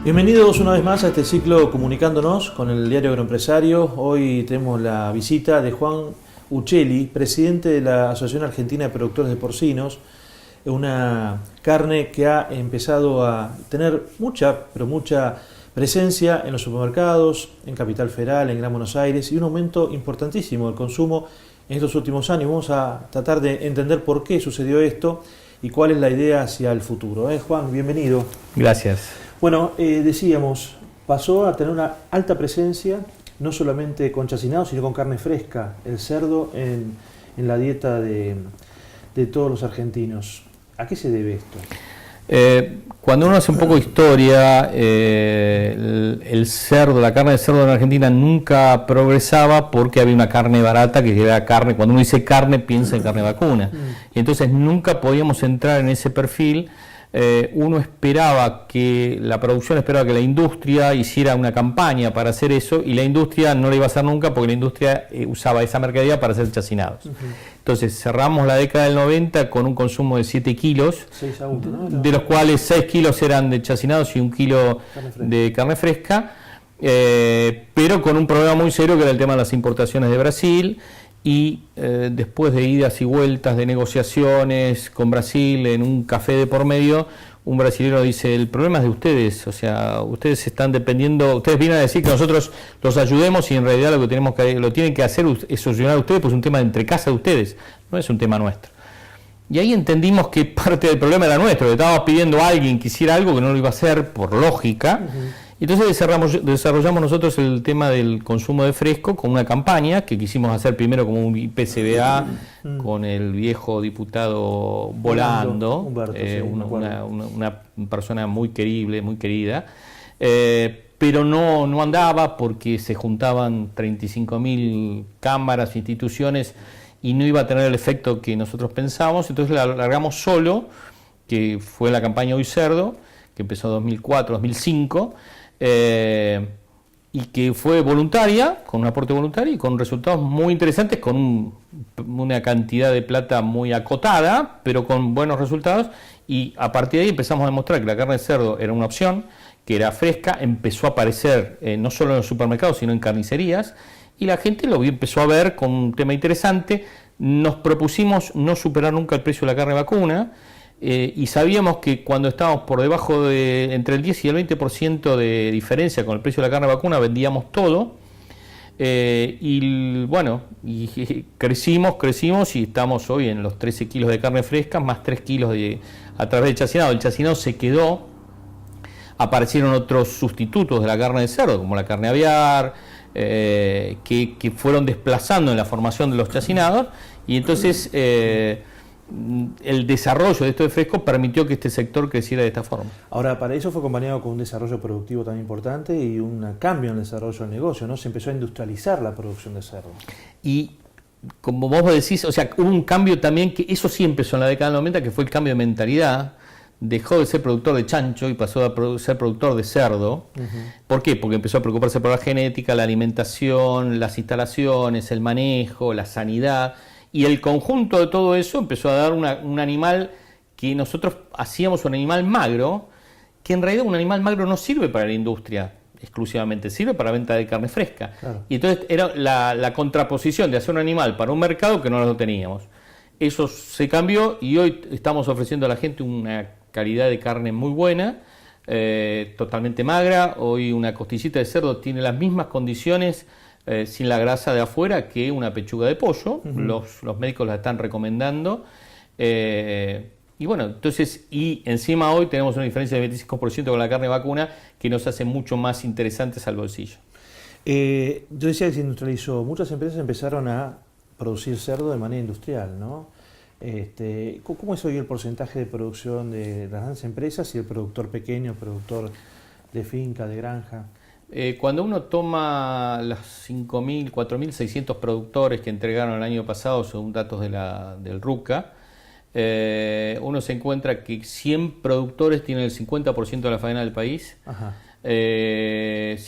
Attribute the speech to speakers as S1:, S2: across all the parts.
S1: Bienvenidos una vez más a este ciclo Comunicándonos con el Diario Agroempresario. Hoy tenemos la visita de Juan Uccelli, presidente de la Asociación Argentina de Productores de Porcinos, una carne que ha empezado a tener mucha presencia en los supermercados, en Capital Federal, en Gran Buenos Aires, y un aumento importantísimo del consumo en estos últimos años. Vamos a tratar de entender por qué sucedió esto y cuál es la idea hacia el futuro. Juan, bienvenido.
S2: Gracias.
S1: Bueno, decíamos, pasó a tener una alta presencia, no solamente con chacinado, sino con carne fresca, el cerdo en la dieta de todos los argentinos. ¿A qué se debe esto?
S2: Cuando uno hace un poco de historia, el cerdo, la carne de cerdo en Argentina nunca progresaba porque había una carne barata que era carne. Cuando uno dice carne, piensa en carne vacuna. Y entonces nunca podíamos entrar en ese perfil. Uno esperaba que la producción esperaba que la industria hiciera una campaña para hacer eso, y la industria no lo iba a hacer nunca porque la industria usaba esa mercadería para hacer chacinados. Entonces cerramos la década del 90 con un consumo de 7 kilos,
S1: 6 a 1, ¿no?
S2: de los cuales 6 kilos eran de chacinados y 1 kilo de carne fresca, pero con un problema muy serio que era el tema de las importaciones de Brasil. Y después de idas y vueltas de negociaciones con Brasil en un café de por medio, un brasilero dice: el problema es de ustedes, o sea, ustedes están dependiendo, ustedes vienen a decir que nosotros los ayudemos, y en realidad lo tienen que hacer es solucionar ustedes, pues es un tema de entre casa de ustedes, no es un tema nuestro. Y ahí entendimos que parte del problema era nuestro, que estábamos pidiendo a alguien que hiciera algo que no lo iba a hacer por lógica. Y entonces desarrollamos nosotros el tema del consumo de fresco con una campaña que quisimos hacer primero como un IPCBA con el viejo diputado Volando,
S1: Humberto, sí,
S2: una persona muy querible, muy querida, pero no andaba porque se juntaban 35.000 cámaras, instituciones, y no iba a tener el efecto que nosotros pensábamos. Entonces la largamos solo, que fue la campaña Hoy Cerdo, que empezó en 2004, 2005, y que fue voluntaria, con un aporte voluntario y con resultados muy interesantes, con una cantidad de plata muy acotada, pero con buenos resultados. Y a partir de ahí empezamos a demostrar que la carne de cerdo era una opción, que era fresca, empezó a aparecer no solo en los supermercados, sino en carnicerías, y la gente lo empezó a ver con un tema interesante. Nos propusimos no superar nunca el precio de la carne vacuna, y sabíamos que cuando estábamos por debajo de entre el 10 y el 20% de diferencia con el precio de la carne vacuna, vendíamos todo. Y crecimos y estamos hoy en los 13 kilos de carne fresca, más 3 kilos a través del chacinado. El chacinado se quedó, aparecieron otros sustitutos de la carne de cerdo, como la carne aviar, que fueron desplazando en la formación de los chacinados, y entonces el desarrollo de esto de fresco permitió que este sector creciera de esta forma.
S1: Ahora, para eso fue acompañado con un desarrollo productivo tan importante y un cambio en el desarrollo del negocio, ¿no? Se empezó a industrializar la producción de cerdo.
S2: Y como vos decís, o sea, hubo un cambio también, que eso sí empezó en la década del 90, que fue el cambio de mentalidad. Dejó de ser productor de chancho y pasó a ser productor de cerdo. ¿Por qué? Porque empezó a preocuparse por la genética, la alimentación, las instalaciones, el manejo, la sanidad. Y el conjunto de todo eso empezó a dar un animal que nosotros hacíamos un animal magro, que en realidad un animal magro no sirve para la industria exclusivamente, sirve para la venta de carne fresca. Claro. Y entonces era la contraposición de hacer un animal para un mercado que no lo teníamos. Eso se cambió y hoy estamos ofreciendo a la gente una calidad de carne muy buena, totalmente magra. Hoy una costillita de cerdo tiene las mismas condiciones sin la grasa de afuera que una pechuga de pollo. Los médicos la están recomendando. Y bueno, entonces, y encima hoy tenemos una diferencia de 25% con la carne vacuna que nos hace mucho más interesantes al bolsillo.
S1: Yo decía que se industrializó. Muchas empresas empezaron a producir cerdo de manera industrial, ¿no? ¿Cómo es hoy el porcentaje de producción de las grandes empresas y el productor pequeño, el productor de finca, de granja?
S2: Cuando uno toma los 5.000, 4.600 productores que entregaron el año pasado, según datos del RUCA, uno se encuentra que 100 productores tienen el 50% de la faena del país. Si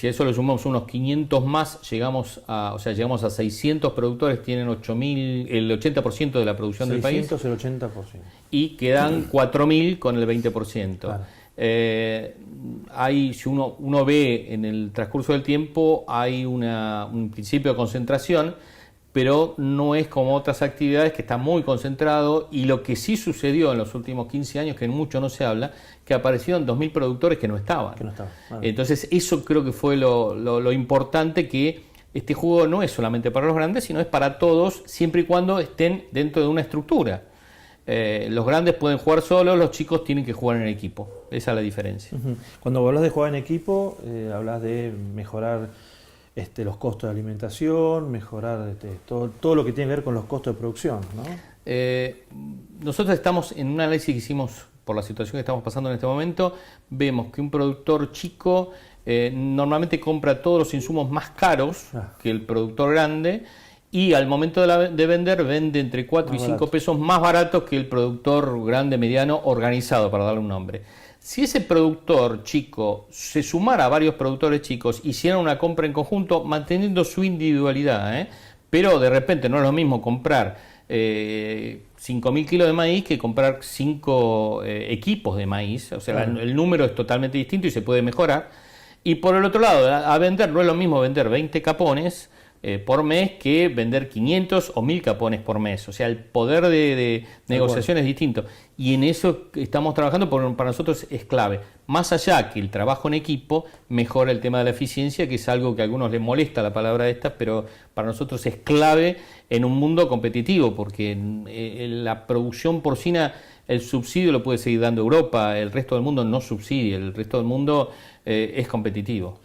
S2: a eso le sumamos unos 500 más, llegamos a 600 productores, tienen 8.000, el 80% de la producción del país.
S1: 600, el 80%.
S2: Y quedan 4.000 con el 20%.
S1: Claro.
S2: Si uno ve en el transcurso del tiempo, hay un principio de concentración, pero no es como otras actividades que está muy concentrado, y lo que sí sucedió en los últimos 15 años, que mucho no se habla, que aparecieron 2.000 productores que no estaban.
S1: Claro.
S2: Entonces eso creo que fue lo importante, que este juego no es solamente para los grandes, sino es para todos, siempre y cuando estén dentro de una estructura. Los grandes pueden jugar solos, los chicos tienen que jugar en equipo. Esa es la diferencia.
S1: Cuando hablas de jugar en equipo, hablas de mejorar los costos de alimentación, mejorar todo lo que tiene que ver con los costos de producción, ¿no?
S2: Nosotros estamos en un análisis que hicimos por la situación que estamos pasando en este momento. Vemos que un productor chico normalmente compra todos los insumos más caros que el productor grande, y al momento de vender, vende entre 4 y 5 pesos más baratos que el productor grande, mediano, organizado, para darle un nombre. Si ese productor chico se sumara a varios productores chicos, hicieran una compra en conjunto, manteniendo su individualidad, pero de repente no es lo mismo comprar 5.000 kilos de maíz que comprar 5 equipos de maíz. O sea, el número es totalmente distinto y se puede mejorar. Y por el otro lado, a vender, no es lo mismo vender 20 capones por mes que vender 500 o 1.000 capones por mes. O sea, el poder de negociación es distinto. Y en eso estamos trabajando, porque para nosotros es clave. Más allá que el trabajo en equipo mejora el tema de la eficiencia, que es algo que a algunos les molesta la palabra esta, pero para nosotros es clave en un mundo competitivo, porque la producción porcina, el subsidio lo puede seguir dando Europa, el resto del mundo no subsidia, el resto del mundo es competitivo.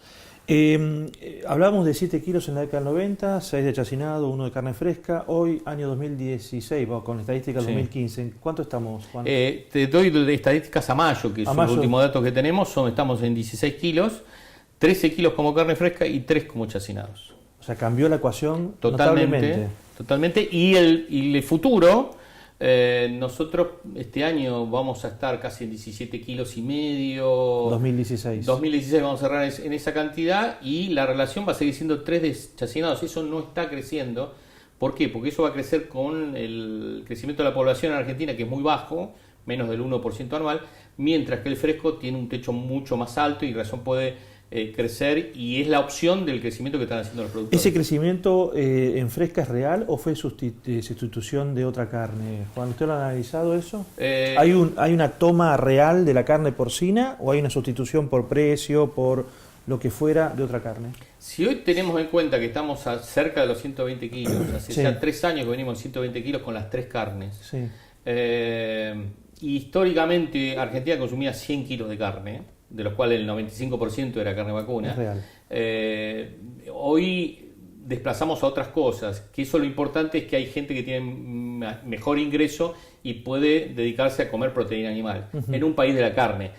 S1: Hablábamos de 7 kilos en la década del 90, 6 de chacinado, 1 de carne fresca. Hoy, año 2016, con estadísticas del 2015, ¿en cuánto estamos, Juan?
S2: Te doy de estadísticas a mayo, que son los últimos datos que tenemos. Estamos en 16 kilos, 13 kilos como carne fresca y 3 como chacinados.
S1: O sea, cambió la ecuación
S2: totalmente. Y el futuro, nosotros este año vamos a estar casi en 17 kilos y medio. 2016 vamos a cerrar en esa cantidad, y la relación va a seguir siendo 3 de chacinados. Eso no está creciendo. ¿Por qué? Porque eso va a crecer con el crecimiento de la población en Argentina, que es muy bajo, menos del 1% anual, mientras que el fresco tiene un techo mucho más alto y razón puede crecer, y es la opción del crecimiento que están haciendo los productores.
S1: ¿Ese crecimiento en fresca es real o fue sustitución de otra carne? Juan, ¿usted lo ha analizado eso? ¿Hay una toma real de la carne porcina o hay una sustitución por precio, por lo que fuera, de otra carne?
S2: Si hoy tenemos en cuenta que estamos cerca de los 120 kilos, hace ya 3 años que venimos en 120 kilos con las 3 carnes, y históricamente Argentina consumía 100 kilos de carne, de los cuales el 95% era carne vacuna.
S1: Es real.
S2: Hoy desplazamos a otras cosas, que eso lo importante es que hay gente que tiene mejor ingreso y puede dedicarse a comer proteína animal en un país de la carne.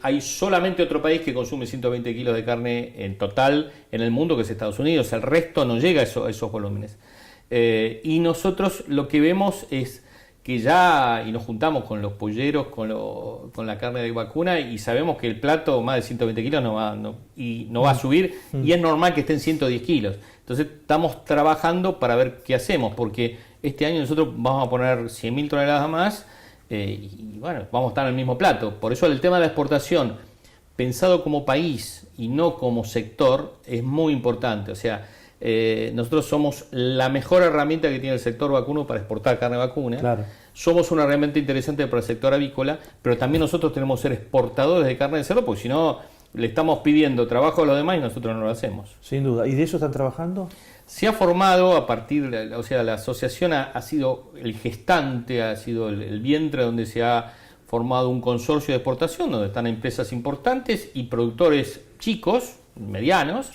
S2: Hay solamente otro país que consume 120 kilos de carne en total en el mundo, que es Estados Unidos. El resto no llega a esos volúmenes. Y nosotros lo que vemos es que y nos juntamos con los polleros, con la carne de vacuna, y sabemos que el plato más de 120 kilos no va a subir, y es normal que esté en 110 kilos. Entonces estamos trabajando para ver qué hacemos, porque este año nosotros vamos a poner 100.000 toneladas más, y bueno, vamos a estar en el mismo plato. Por eso el tema de la exportación, pensado como país y no como sector, es muy importante. O sea, nosotros somos la mejor herramienta que tiene el sector vacuno para exportar carne vacuna.
S1: Claro.
S2: Somos una herramienta interesante para el sector avícola, pero también nosotros tenemos que ser exportadores de carne de cerdo, porque si no le estamos pidiendo trabajo a los demás y nosotros no lo hacemos.
S1: Sin duda. ¿Y de eso están trabajando?
S2: Se ha formado a partir la asociación ha sido el gestante, ha sido el vientre donde se ha formado un consorcio de exportación, donde están empresas importantes y productores chicos, medianos,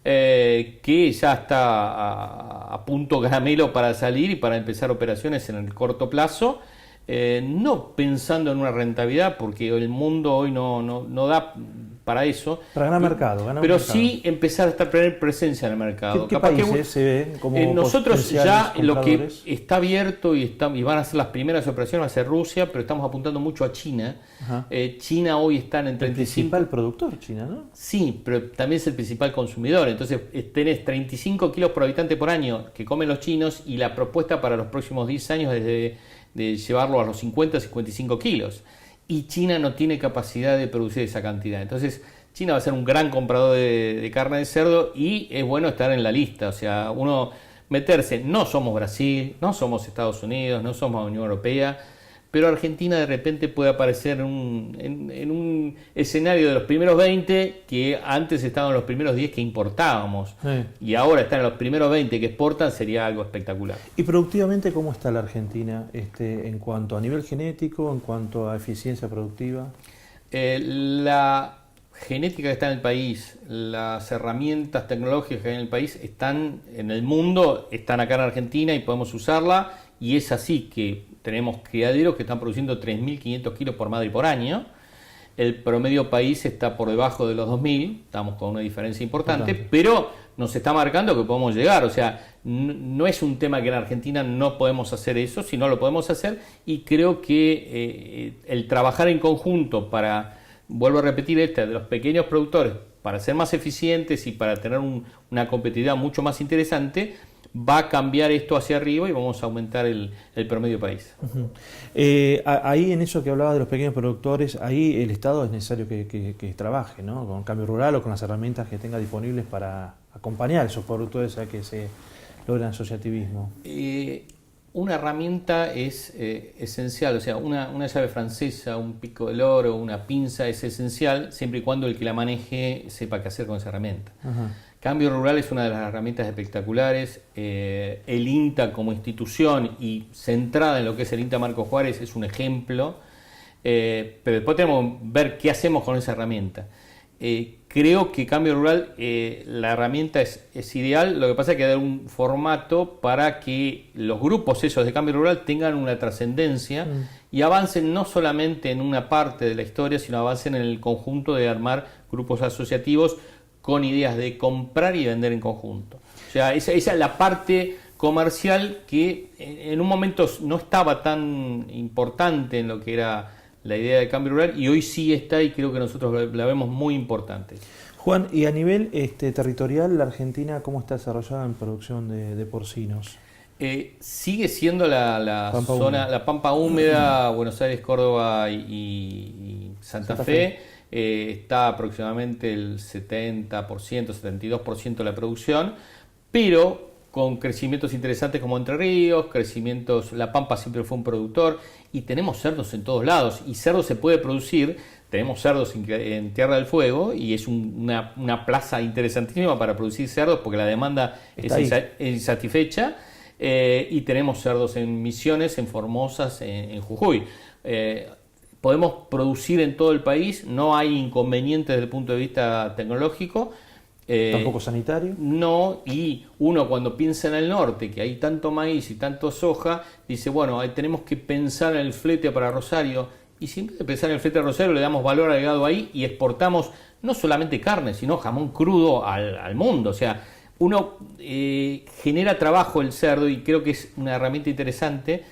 S2: que ya está a punto caramelo para salir y para empezar operaciones en el corto plazo, no pensando en una rentabilidad, porque el mundo hoy no da para eso.
S1: Para ganar mercado,
S2: pero
S1: mercado.
S2: Sí empezar a tener presencia en el mercado.
S1: ¿Qué países se ven como
S2: nosotros ya lo que
S1: compradores?
S2: está abierto y van a ser las primeras operaciones, va a ser Rusia, pero estamos apuntando mucho a China. China hoy está en el 35%.
S1: El principal productor, China, ¿no?
S2: Sí, pero también es el principal consumidor. Entonces tenés 35 kilos por habitante por año que comen los chinos, y la propuesta para los próximos 10 años es de llevarlo a los 50-55 kilos. Y China no tiene capacidad de producir esa cantidad. Entonces China va a ser un gran comprador de carne de cerdo, y es bueno estar en la lista. O sea, uno meterse, no somos Brasil, no somos Estados Unidos, no somos Unión Europea, pero Argentina de repente puede aparecer en un escenario de los primeros 20, que antes estaban los primeros 10 que importábamos, y ahora están en los primeros 20 que exportan. Sería algo espectacular.
S1: ¿Y productivamente cómo está la Argentina en cuanto a nivel genético, en cuanto a eficiencia productiva?
S2: La genética que está en el país, las herramientas tecnológicas que hay en el país están en el mundo, están acá en Argentina y podemos usarla, y es así que tenemos criaderos que están produciendo 3.500 kilos por madre por año. El promedio país está por debajo de los 2.000, estamos con una diferencia importante, pero nos está marcando que podemos llegar. O sea, no es un tema que en Argentina no podemos hacer eso, sino lo podemos hacer, y creo que el trabajar en conjunto para, vuelvo a repetir, de los pequeños productores, para ser más eficientes y para tener una competitividad mucho más interesante, va a cambiar esto hacia arriba y vamos a aumentar el promedio país.
S1: Ahí, en eso que hablaba de los pequeños productores, ahí el Estado es necesario que trabaje, ¿no? Con Cambio Rural o con las herramientas que tenga disponibles para acompañar a esos productores a que se logren asociativismo.
S2: Una herramienta es esencial, o sea, una llave francesa, un pico del oro, una pinza es esencial, siempre y cuando el que la maneje sepa qué hacer con esa herramienta. Cambio Rural es una de las herramientas espectaculares. El INTA como institución y centrada en lo que es el INTA Marco Juárez es un ejemplo, pero después tenemos que ver qué hacemos con esa herramienta. Creo que Cambio Rural, la herramienta es ideal, lo que pasa es que hay un formato para que los grupos esos de Cambio Rural tengan una trascendencia y avancen no solamente en una parte de la historia, sino avancen en el conjunto de armar grupos asociativos con ideas de comprar y vender en conjunto. O sea, esa es la parte comercial que en un momento no estaba tan importante en lo que era la idea de Cambio Rural, y hoy sí está, y creo que nosotros la vemos muy importante.
S1: Juan, y a nivel territorial, ¿la Argentina cómo está desarrollada en producción de porcinos?
S2: Sigue siendo la zona, la Pampa Húmeda, Buenos Aires, Córdoba y Santa Fe. Está aproximadamente el 70%, 72% de la producción, pero con crecimientos interesantes como Entre Ríos, La Pampa siempre fue un productor, y tenemos cerdos en todos lados, y cerdo se puede producir. Tenemos cerdos en Tierra del Fuego, y es una plaza interesantísima para producir cerdos porque la demanda es insatisfecha, y tenemos cerdos en Misiones, en Formosas, en Jujuy. Podemos producir en todo el país, no hay inconvenientes desde el punto de vista tecnológico.
S1: ¿Tampoco sanitario?
S2: No, y uno cuando piensa en el norte, que hay tanto maíz y tanto soja, dice, bueno, tenemos que pensar en el flete para Rosario, y si en vez de pensar en el flete a Rosario le damos valor agregado ahí y exportamos no solamente carne, sino jamón crudo al mundo. O sea, uno genera trabajo el cerdo, y creo que es una herramienta interesante,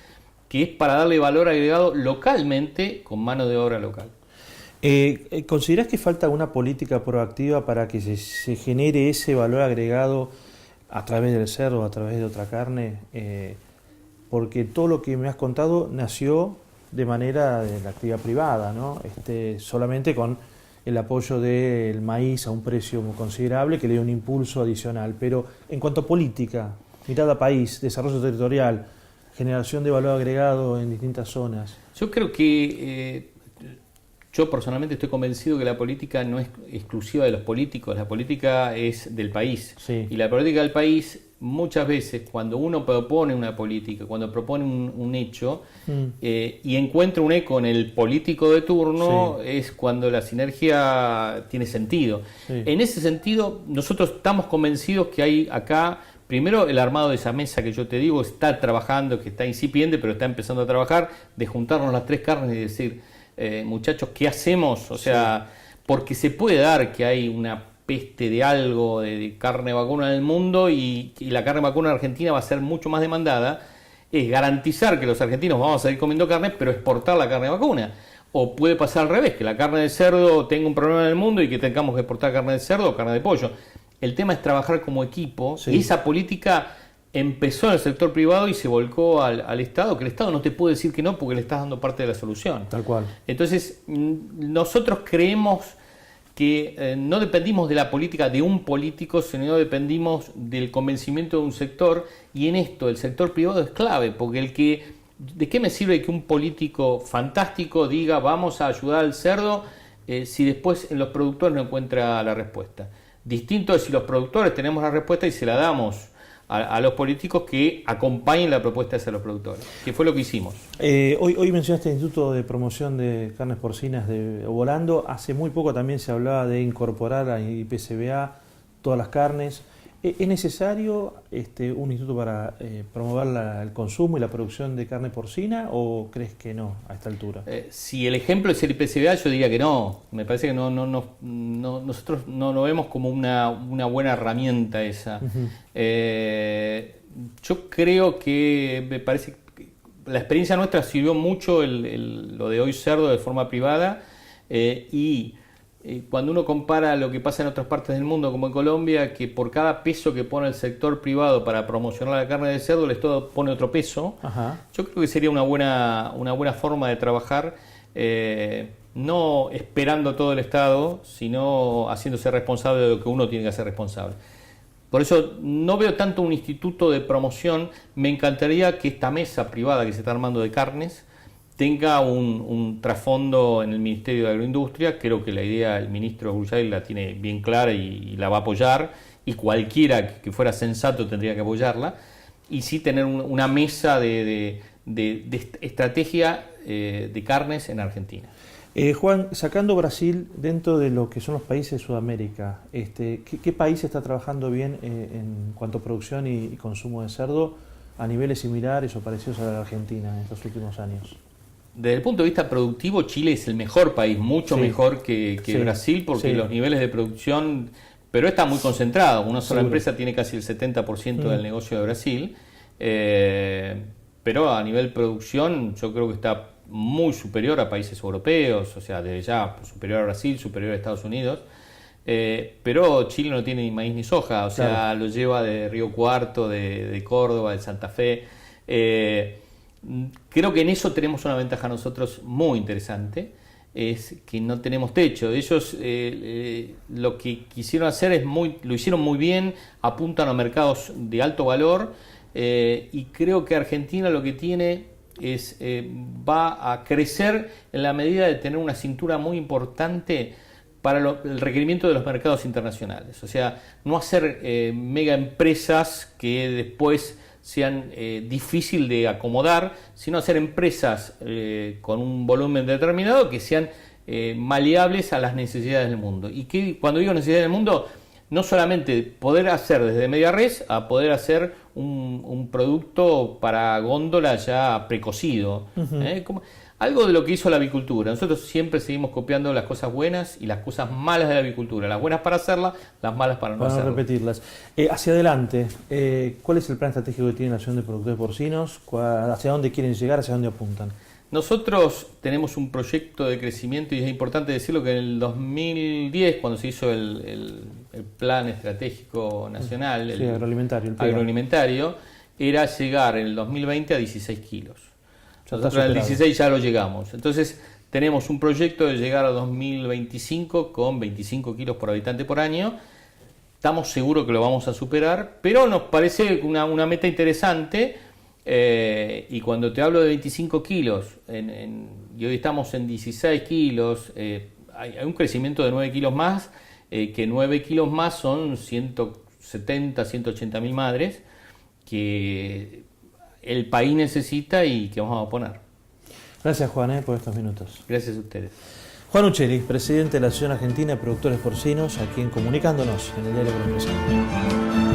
S2: que es para darle valor agregado localmente con mano de obra local.
S1: ¿Considerás que falta una política proactiva para que se genere ese valor agregado a través del cerdo, a través de otra carne? Porque todo lo que me has contado nació de manera de la actividad privada, ¿no? Solamente con el apoyo del maíz a un precio muy considerable que le dio un impulso adicional. Pero en cuanto a política, mirada país, desarrollo territorial, generación de valor agregado en distintas zonas.
S2: Yo creo que yo personalmente estoy convencido que la política no es exclusiva de los políticos, la política es del país.
S1: Sí.
S2: Y la política del país, muchas veces, cuando uno propone una política, cuando propone un hecho, y encuentra un eco en el político de turno, es cuando la sinergia tiene sentido. Sí. En ese sentido, nosotros estamos convencidos que hay acá, primero, el armado de esa mesa que yo te digo está trabajando, que está incipiente, pero está empezando a trabajar, de juntarnos las tres carnes y decir, muchachos, ¿qué hacemos? O sea, porque se puede dar que hay una peste de algo de carne vacuna en el mundo y la carne vacuna en Argentina va a ser mucho más demandada, es garantizar que los argentinos vamos a seguir comiendo carne, pero exportar la carne vacuna. O puede pasar al revés, que la carne de cerdo tenga un problema en el mundo y que tengamos que exportar carne de cerdo o carne de pollo. El tema es trabajar como equipo, y esa política empezó en el sector privado y se volcó al Estado, que el Estado no te puede decir que no porque le estás dando parte de la solución.
S1: Tal cual.
S2: Entonces, nosotros creemos que no dependimos de la política de un político, sino dependimos del convencimiento de un sector, y en esto el sector privado es clave, porque ¿de qué me sirve que un político fantástico diga vamos a ayudar al cerdo si después en los productores no encuentra la respuesta? Distinto es si los productores tenemos la respuesta y se la damos a los políticos que acompañen la propuesta hacia los productores, que fue lo que hicimos.
S1: Hoy mencionaste el Instituto de Promoción de Carnes Porcinas de Obolando. Hace muy poco también se hablaba de incorporar a IPCBA todas las carnes. ¿Es necesario un instituto para promover el consumo y la producción de carne porcina o crees que no a esta altura?
S2: Si el ejemplo es el IPCBA, yo diría que no. Me parece que nosotros no lo vemos como una buena herramienta esa.
S1: Uh-huh.
S2: Yo creo que me parece que la experiencia nuestra sirvió mucho lo de hoy cerdo de forma privada y cuando uno compara lo que pasa en otras partes del mundo, como en Colombia, que por cada peso que pone el sector privado para promocionar la carne de cerdo, el Estado pone otro peso. Ajá. Yo creo que sería una buena forma de trabajar, no esperando todo el Estado, sino haciéndose responsable de lo que uno tiene que hacer responsable. Por eso no veo tanto un instituto de promoción. Me encantaría que esta mesa privada que se está armando de carnes tenga un trasfondo en el Ministerio de Agroindustria. Creo que la idea el ministro Brullay la tiene bien clara y la va a apoyar, y cualquiera que fuera sensato tendría que apoyarla, y sí tener una mesa de estrategia de carnes en Argentina.
S1: Juan, sacando Brasil dentro de lo que son los países de Sudamérica, ¿qué país está trabajando bien en cuanto a producción y consumo de cerdo a niveles similares o parecidos a la Argentina en estos últimos años?
S2: Desde el punto de vista productivo, Chile es el mejor país, mucho mejor que Brasil, porque los niveles de producción, pero está muy concentrado. Una sola empresa tiene casi el 70% del negocio de Brasil, pero a nivel producción yo creo que está muy superior a países europeos, o sea, desde ya superior a Brasil, superior a Estados Unidos. Pero Chile no tiene ni maíz ni soja, o sea, lo lleva de Río Cuarto, de Córdoba, de Santa Fe. Creo que en eso tenemos una ventaja nosotros muy interesante, es que no tenemos techo. Ellos lo que quisieron hacer lo hicieron muy bien, apuntan a mercados de alto valor, y creo que Argentina lo que tiene va a crecer en la medida de tener una cintura muy importante para el requerimiento de los mercados internacionales. O sea, no hacer mega empresas que después sean difícil de acomodar, sino hacer empresas con un volumen determinado que sean maleables a las necesidades del mundo. Y que cuando digo necesidades del mundo, no solamente poder hacer desde media res a poder hacer un producto para góndola ya precocido. Uh-huh. Algo de lo que hizo la avicultura. Nosotros siempre seguimos copiando las cosas buenas y las cosas malas de la avicultura. Las buenas para hacerlas, las malas para no hacerlas.
S1: Para repetirlas. Hacia adelante, ¿cuál es el plan estratégico que tiene la Asociación de Productores Porcinos? ¿Hacia dónde quieren llegar? ¿Hacia dónde apuntan?
S2: Nosotros tenemos un proyecto de crecimiento, y es importante decirlo que en el 2010, cuando se hizo el Plan Estratégico Nacional,
S1: sí,
S2: agroalimentario, era llegar en el 2020 a 16 kilos. Nosotros en el 16 ya lo llegamos. Entonces tenemos un proyecto de llegar a 2025 con 25 kilos por habitante por año. Estamos seguros que lo vamos a superar, pero nos parece una meta interesante. Y cuando te hablo de 25 kilos y hoy estamos en 16 kilos, hay un crecimiento de 9 kilos más, que 9 kilos más son 170, 180 mil madres que el país necesita y que vamos a poner.
S1: Gracias, Juan, por estos minutos.
S2: Gracias a ustedes.
S1: Juan Ucheli, presidente de la Asociación Argentina de Productores Porcinos, aquí en Comunicándonos en el Diario Agroempresario.